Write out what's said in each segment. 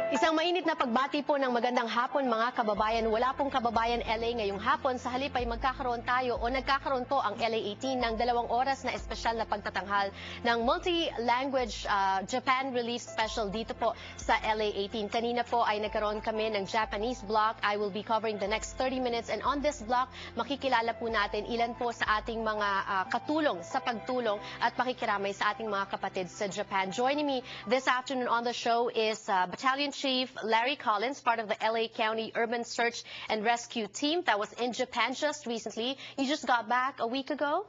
Isang mainit na pagbati po ng magandang hapon mga kababayan. Wala pong Kababayan LA ngayong hapon. Sa halip ay magkakaroon tayo o nagkakaroon po ang LA18 ng 2 oras na espesyal na pagtatanghal ng multi-language Japan Release Special dito po sa LA18. Kanina po ay nagkaroon kami ng Japanese block. I will be covering the next 30 minutes and on this block makikilala po natin ilan po sa ating mga katulong sa pagtulong at pakikiramay sa ating mga kapatid sa Japan. Joining me this afternoon on the show is Battalion Chief Larry Collins, part of the LA County Urban Search and Rescue Team that was in Japan just recently. You just got back a week ago?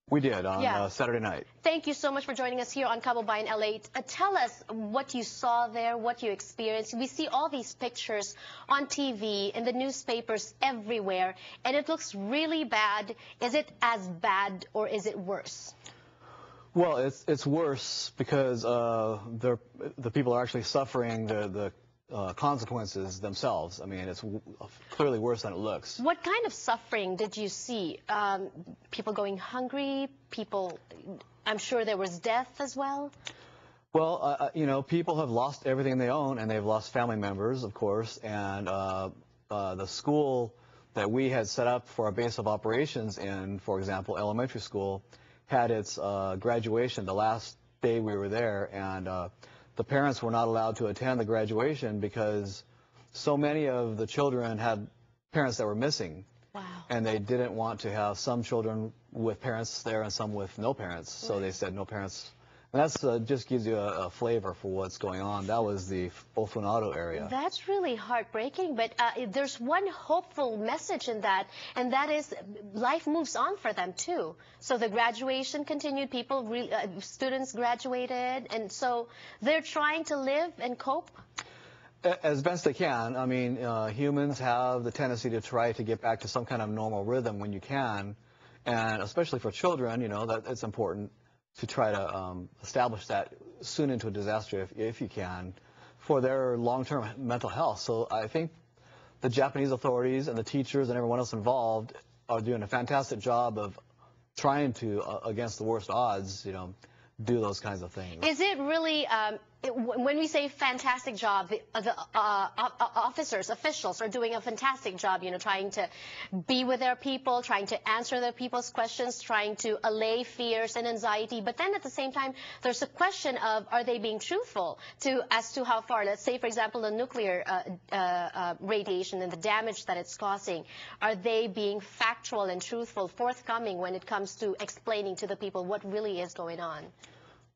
We did on Saturday night. Thank you so much for joining us here on Kababayan LA. Tell us what you saw there, what you experienced. We see all these pictures on TV, in the newspapers, everywhere, and it looks really bad. Is it as bad or is it worse? Well, it's worse because the people are actually suffering the consequences themselves. I mean, it's clearly worse than it looks. What kind of suffering did you see? People going hungry, people, I'm sure there was death as well? Well, you know, people have lost everything they own, and they've lost family members, of course, and the school that we had set up for our base of operations in, for example, elementary school, had its graduation the last day we were there, and the parents were not allowed to attend the graduation because so many of the children had parents that were missing. Wow. And they didn't want to have some children with parents there and some with no parents, so they said no parents. And that's just gives you a flavor for what's going on. That was the Ofunado area. That's really heartbreaking, but there's one hopeful message in that, and that is life moves on for them too. So the graduation continued, students graduated, and so they're trying to live and cope? As best they can. I mean, humans have the tendency to try to get back to some kind of normal rhythm when you can, and especially for children, you know, that it's important to try to establish that soon into a disaster if you can for their long-term mental health. So I think the Japanese authorities and the teachers and everyone else involved are doing a fantastic job of trying to, against the worst odds, you know, do those kinds of things. Is it really, when we say fantastic job, the officers, officials are doing a fantastic job, you know, trying to be with their people, trying to answer their people's questions, trying to allay fears and anxiety. But then at the same time, there's a question of, are they being truthful as to how far, let's say, for example, the nuclear radiation and the damage that it's causing, are they being factual and truthful, forthcoming when it comes to explaining to the people what really is going on?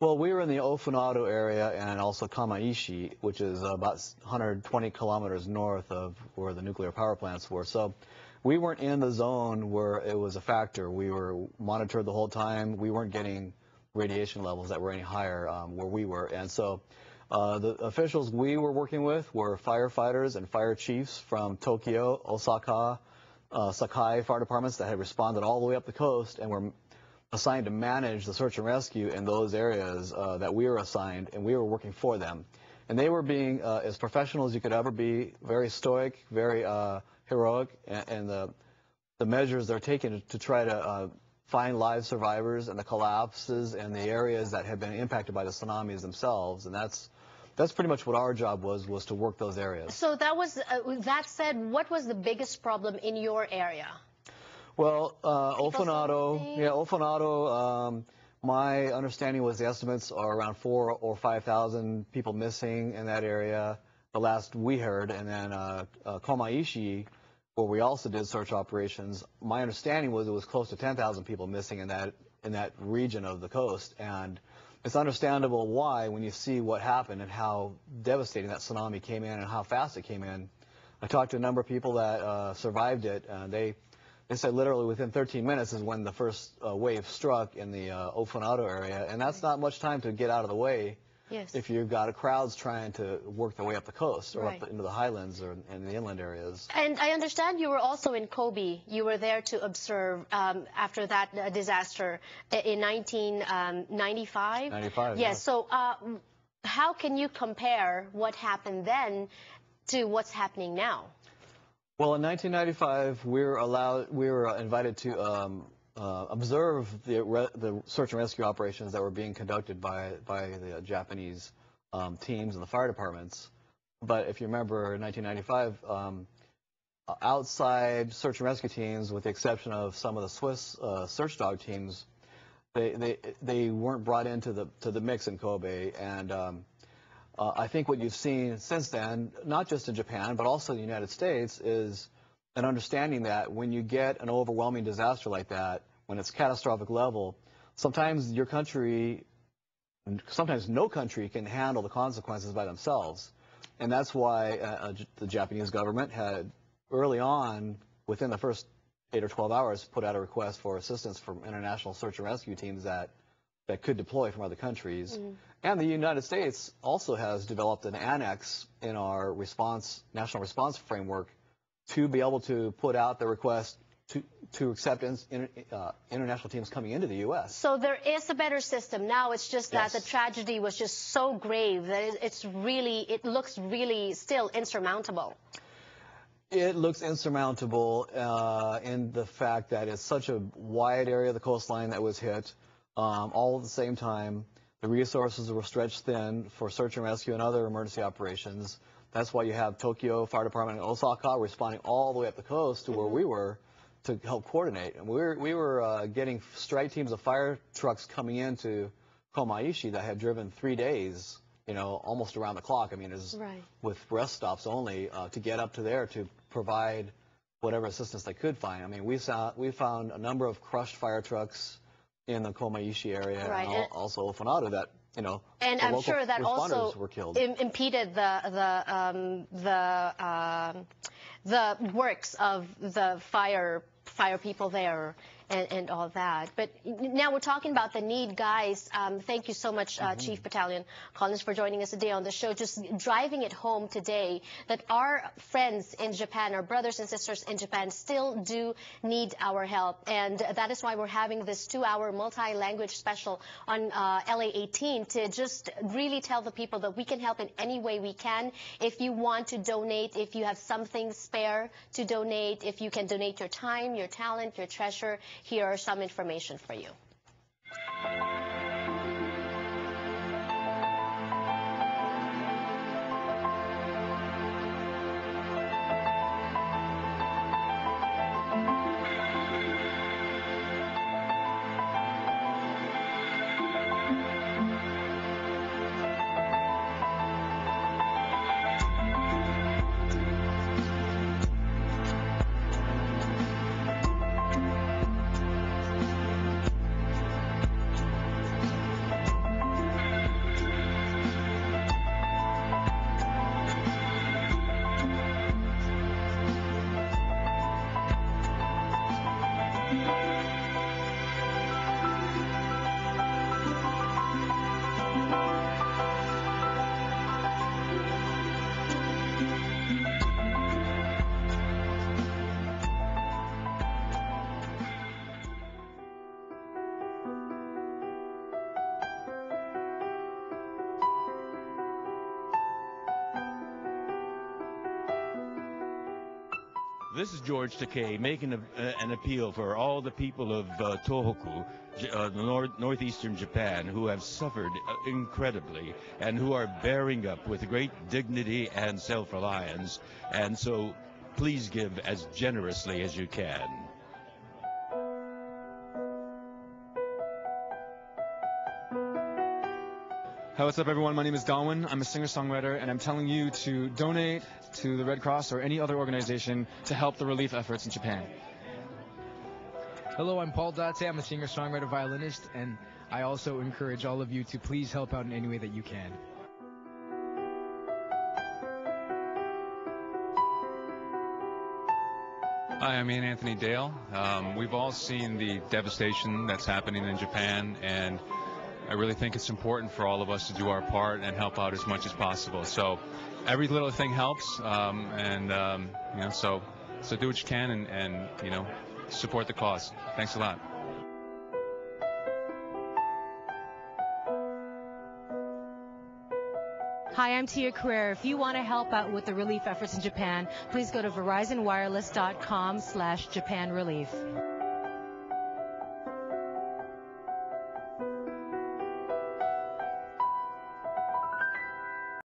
Well, we were in the Ofunado area and also Kamaishi, which is about 120 kilometers north of where the nuclear power plants were. So we weren't in the zone where it was a factor. We were monitored the whole time. We weren't getting radiation levels that were any higher where we were. And so the officials we were working with were firefighters and fire chiefs from Tokyo, Osaka, Sakai fire departments that had responded all the way up the coast and were assigned to manage the search and rescue in those areas that we were assigned, and we were working for them. And they were being as professional as you could ever be, very stoic, very heroic, and the measures they're taking to try to find live survivors and the collapses and the areas that have been impacted by the tsunamis themselves. And that's pretty much what our job was to work those areas. So that said, what was the biggest problem in your area? Well, Ofunado, my understanding was the estimates are around 4,000 or 5,000 people missing in that area, the last we heard. And then Komaishi, where we also did search operations, my understanding was it was close to 10,000 people missing in that region of the coast. And it's understandable why when you see what happened and how devastating that tsunami came in and how fast it came in. I talked to a number of people that survived it, and they said literally within 13 minutes is when the first wave struck in the Ofunado area, and that's not much time to get out of the way if you've got crowds trying to work their way up the coast or up into the highlands or in the inland areas. And I understand you were also in Kobe. You were there to observe after that disaster in 1995? 95, yes. Yeah. So how can you compare what happened then to what's happening now? Well, in 1995, we were invited to observe the search and rescue operations that were being conducted by the Japanese teams and the fire departments. But if you remember in 1995, outside search and rescue teams, with the exception of some of the Swiss search dog teams, they weren't brought into the mix in Kobe. And I think what you've seen since then, not just in Japan but also in the United States, is an understanding that when you get an overwhelming disaster like that, when it's catastrophic level, sometimes your country, sometimes no country can handle the consequences by themselves. And that's why the Japanese government had early on, within the first 8 or 12 hours, put out a request for assistance from international search and rescue teams that could deploy from other countries. And the United States also has developed an annex in our national response framework to be able to put out the request to accept international teams coming into the U.S. So there is a better system now. It's just that the tragedy was just so grave that it looks really still insurmountable. It looks insurmountable in the fact that it's such a wide area of the coastline that was hit. All at the same time, the resources were stretched thin for search and rescue and other emergency operations. That's why you have Tokyo Fire Department and Osaka responding all the way up the coast to where we were to help coordinate. And we were getting strike teams of fire trucks coming into Komaishi that had driven 3 days, almost around the clock. I mean, with rest stops only to get up to there to provide whatever assistance they could find. I mean, we found a number of crushed fire trucks in the Komaishi area, and also Ofunado that, and I'm sure that also were killed. Impeded the works of the fire people there and all that. But now we're talking about the need, guys. Thank you so much, Chief Battalion Collins, for joining us today on the show. Just driving it home today that our friends in Japan, our brothers and sisters in Japan, still do need our help. And that is why we're having this 2-hour multi-language special on LA18 to just really tell the people that we can help in any way we can. If you want to donate, if you have something spare to donate, if you can donate your time, your talent, your treasure, here are some information for you. This is George Takei making an appeal for all the people of Tohoku, northeastern Japan, who have suffered incredibly and who are bearing up with great dignity and self-reliance. And so please give as generously as you can. Hi, what's up, everyone? My name is Dalwin. I'm a singer-songwriter, and I'm telling you to donate to the Red Cross or any other organization to help the relief efforts in Japan. Hello, I'm Paul Date. I'm a singer-songwriter violinist, and I also encourage all of you to please help out in any way that you can. Hi, I'm Ian Anthony Dale. We've all seen the devastation that's happening in Japan, and I really think it's important for all of us to do our part and help out as much as possible. So every little thing helps, so do what you can and support the cause. Thanks a lot. Hi, I'm Tia Carrera. If you want to help out with the relief efforts in Japan, please go to verizonwireless.com/Japan Relief.